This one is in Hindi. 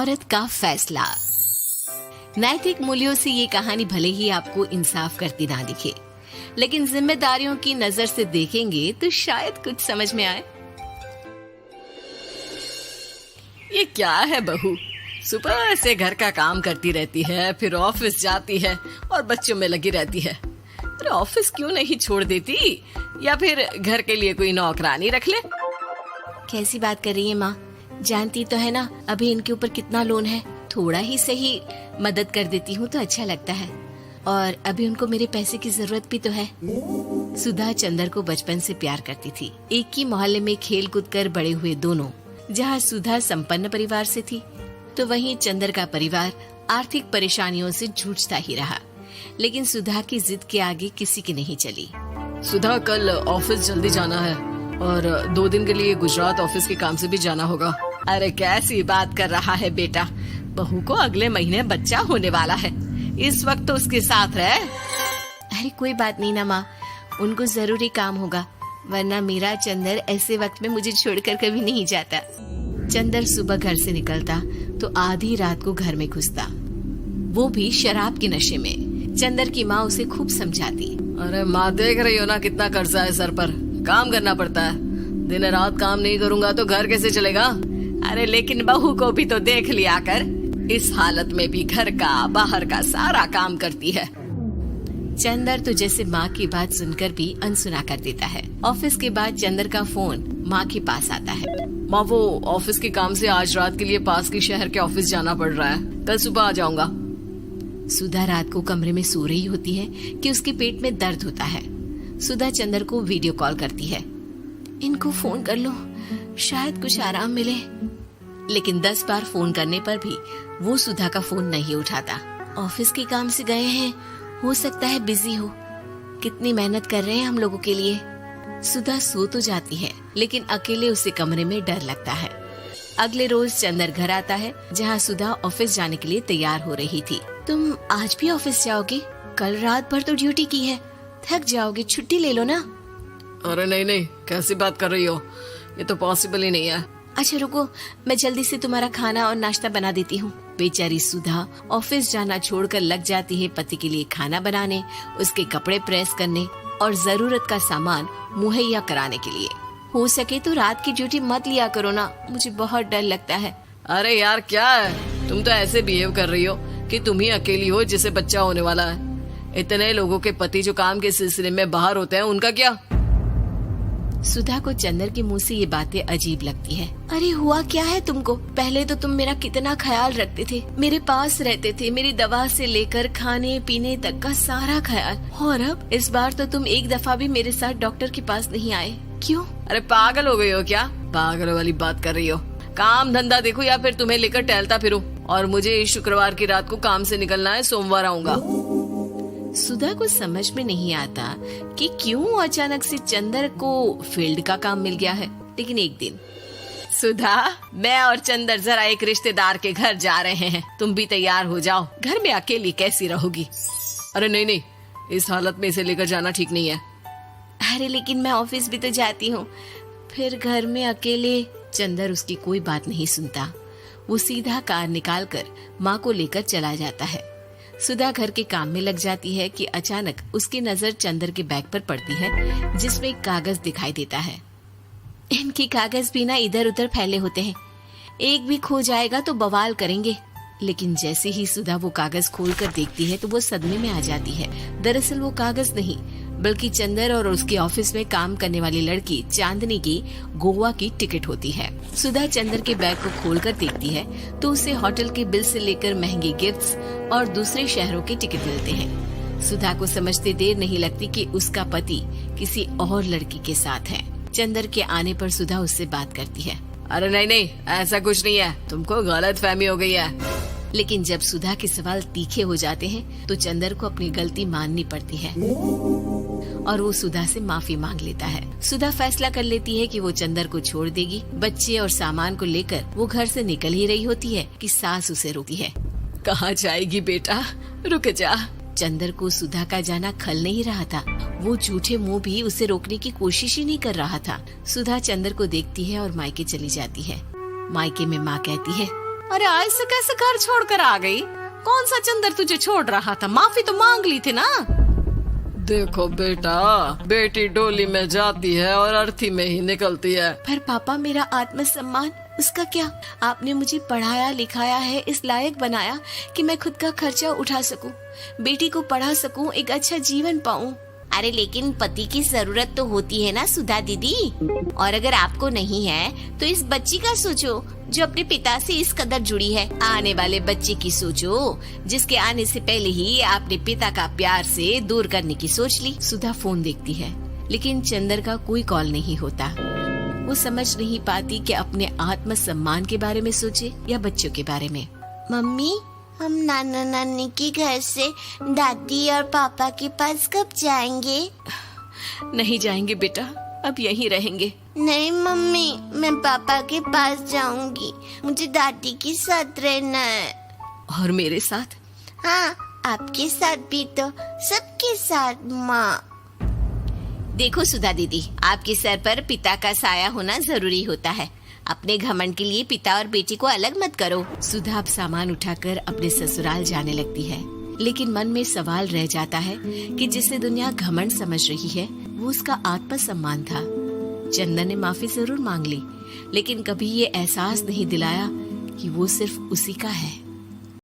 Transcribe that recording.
औरत का फैसला। नैतिक मूल्यों से ये कहानी भले ही आपको इंसाफ करती ना दिखे, लेकिन जिम्मेदारियों की नजर से देखेंगे तो शायद कुछ समझ में आए। ये क्या है बहू, सुबह से घर का काम करती रहती है, फिर ऑफिस जाती है और बच्चों में लगी रहती है। अरे ऑफिस क्यों नहीं छोड़ देती, या फिर घर के लिए कोई नौकरानी रख ले। कैसी बात कर रही है माँ? जानती तो है ना अभी इनके ऊपर कितना लोन है। थोड़ा ही सही मदद कर देती हूँ तो अच्छा लगता है, और अभी उनको मेरे पैसे की जरूरत भी तो है। सुधा चंदर को बचपन से प्यार करती थी। एक ही मोहल्ले में खेल कूद कर बड़े हुए दोनों। जहाँ सुधा संपन्न परिवार से थी तो वहीं चंदर का परिवार आर्थिक परेशानियों से जूझता ही रहा। लेकिन सुधा की जिद के आगे किसी की नहीं चली। सुधा, कल ऑफिस जल्दी जाना है और 2 दिन के लिए गुजरात ऑफिस के काम से भी जाना होगा। अरे कैसी बात कर रहा है बेटा, बहू को अगले महीने बच्चा होने वाला है, इस वक्त तो उसके साथ रहे। अरे कोई बात नहीं ना माँ, उनको जरूरी काम होगा, वरना मेरा चंदर ऐसे वक्त में मुझे छोड़कर कभी नहीं जाता। चंदर सुबह घर से निकलता तो आधी रात को घर में घुसता, वो भी शराब के नशे में। चंदर की माँ उसे खूब समझाती। अरे माँ, देख रही हो ना कितना कर्जा है सर पर, काम करना पड़ता है, दिन रात काम नहीं करूँगा तो घर कैसे चलेगा। अरे लेकिन बहू को भी तो देख लिया कर, इस हालत में भी घर का बाहर का सारा काम करती है। चंदर तो जैसे माँ की बात सुनकर भी अनसुना कर देता है। ऑफिस के बाद चंदर का फोन माँ के पास आता है। माँ, वो ऑफिस के काम से आज रात के लिए पास के शहर के ऑफिस जाना पड़ रहा है, कल सुबह आ जाऊंगा। सुधा रात को कमरे में सो रही होती है कि उसके पेट में दर्द होता है। सुधा चंदर को वीडियो कॉल करती है। इनको फोन कर लो, शायद कुछ आराम मिले। लेकिन 10 बार फोन करने पर भी वो सुधा का फोन नहीं उठाता। ऑफिस के काम से गए हैं, हो सकता है बिजी हो। कितनी मेहनत कर रहे हैं हम लोगों के लिए। सुधा सो तो जाती है, लेकिन अकेले उसे कमरे में डर लगता है। अगले रोज चंदर घर आता है, जहाँ सुधा ऑफिस जाने के लिए तैयार हो रही थी। तुम आज भी ऑफिस जाओगे? कल रात भर तो ड्यूटी की है, थक जाओगे, छुट्टी ले लो ना। अरे नहीं, कैसी बात कर रही हो, ये तो पॉसिबल ही नहीं है। अच्छा रुको, मैं जल्दी से तुम्हारा खाना और नाश्ता बना देती हूँ। बेचारी सुधा ऑफिस जाना छोड़कर लग जाती है पति के लिए खाना बनाने, उसके कपड़े प्रेस करने और जरूरत का सामान मुहैया कराने के लिए। हो सके तो रात की ड्यूटी मत लिया करो ना, मुझे बहुत डर लगता है। अरे यार क्या है, तुम तो ऐसे बिहेव कर रही हो कि तुम ही अकेली हो जिसे बच्चा होने वाला है। इतने लोगों के पति जो काम के सिलसिले में बाहर होते हैं, उनका क्या? सुधा को चंदर के मुंह से ये बातें अजीब लगती है। अरे हुआ क्या है तुमको? पहले तो तुम मेरा कितना ख्याल रखते थे, मेरे पास रहते थे, मेरी दवा से लेकर खाने पीने तक का सारा ख्याल, और अब इस बार तो तुम एक दफा भी मेरे साथ डॉक्टर के पास नहीं आए, क्यों? अरे पागल हो गई हो क्या? पागल वाली बात कर रही हो। काम धंधा देखो या फिर तुम्हें लेकर टहलता फिरो। और मुझे शुक्रवार की रात को काम से निकलना है, सोमवार आऊंगा। सुधा को समझ में नहीं आता कि क्यों अचानक से चंदर को फील्ड का काम मिल गया है। लेकिन एक दिन, सुधा, मैं और चंदर जरा एक रिश्तेदार के घर जा रहे हैं, तुम भी तैयार हो जाओ, घर में अकेली कैसी रहोगी। अरे नहीं, इस हालत में इसे लेकर जाना ठीक नहीं है। अरे लेकिन मैं ऑफिस भी तो जाती हूँ, फिर घर में अकेले। चंदर उसकी कोई बात नहीं सुनता। वो सीधा कार निकाल कर माँ को लेकर चला जाता है। सुधा घर के काम में लग जाती है कि अचानक उसकी नजर चंदर के बैग पर पड़ती है, जिसमें एक कागज दिखाई देता है। इनकी कागज भी ना इधर उधर फैले होते हैं, एक भी खो जाएगा तो बवाल करेंगे। लेकिन जैसे ही सुधा वो कागज खोलकर देखती है तो वो सदमे में आ जाती है। दरअसल वो कागज नहीं, बल्कि चंदर और उसके ऑफिस में काम करने वाली लड़की चांदनी की गोवा की टिकट होती है। सुधा चंदर के बैग को खोलकर देखती है तो उसे होटल के बिल से लेकर महंगे गिफ्ट्स और दूसरे शहरों के टिकट मिलते हैं। सुधा को समझते देर नहीं लगती कि उसका पति किसी और लड़की के साथ है। चंदर के आने पर सुधा उससे बात करती है। अरे नहीं, ऐसा कुछ नहीं है, तुमको गलत फहमी हो गई है। लेकिन जब सुधा के सवाल तीखे हो जाते हैं तो चंदर को अपनी गलती माननी पड़ती है और वो सुधा से माफी मांग लेता है। सुधा फैसला कर लेती है कि वो चंदर को छोड़ देगी। बच्चे और सामान को लेकर वो घर से निकल ही रही होती है कि सास उसे रोकती है। कहाँ जाएगी बेटा, रुक जा। चंदर को सुधा का जाना खल नहीं रहा था। वो झूठे मुंह भी उसे रोकने की कोशिश ही नहीं कर रहा था। सुधा चंदर को देखती है और मायके चली जाती है। मायके में माँ कहती है, अरे ऐसे कैसे घर छोड़कर आ गई? कौन सा चंदर तुझे छोड़ रहा था? माफी तो मांग ली थी ना। देखो बेटा, बेटी डोली में जाती है और अर्थी में ही निकलती है। पर पापा, मेरा आत्मसम्मान, उसका क्या? आपने मुझे पढ़ाया लिखाया है, इस लायक बनाया कि मैं खुद का खर्चा उठा सकूं, बेटी को पढ़ा सकूं, एक अच्छा जीवन पाऊं। अरे लेकिन पति की जरूरत तो होती है ना सुधा दीदी, और अगर आपको नहीं है तो इस बच्ची का सोचो जो अपने पिता से इस कदर जुड़ी है। आने वाले बच्चे की सोचो जिसके आने से पहले ही आपने पिता का प्यार से दूर करने की सोच ली। सुधा फोन देखती है लेकिन चंदर का कोई कॉल नहीं होता। वो समझ नहीं पाती कि अपने आत्मसम्मान के बारे में सोचे या बच्चों के बारे में। मम्मी, हम नाना नानी के घर से दादी और पापा के पास कब जाएंगे? नहीं जाएंगे बेटा, अब यहीं रहेंगे। नहीं मम्मी, मैं पापा के पास जाऊंगी, मुझे दादी के साथ रहना है। और मेरे साथ? हाँ, आपके साथ भी तो, सबके साथ माँ। देखो सुधा दीदी, आपके सर पर पिता का साया होना जरूरी होता है। अपने घमंड के लिए पिता और बेटी को अलग मत करो। सुधा अब सामान उठाकर अपने ससुराल जाने लगती है, लेकिन मन में सवाल रह जाता है कि जिसे दुनिया घमंड समझ रही है वो उसका आत्मसम्मान था। चंदन ने माफी जरूर मांग ली, लेकिन कभी ये एहसास नहीं दिलाया कि वो सिर्फ उसी का है।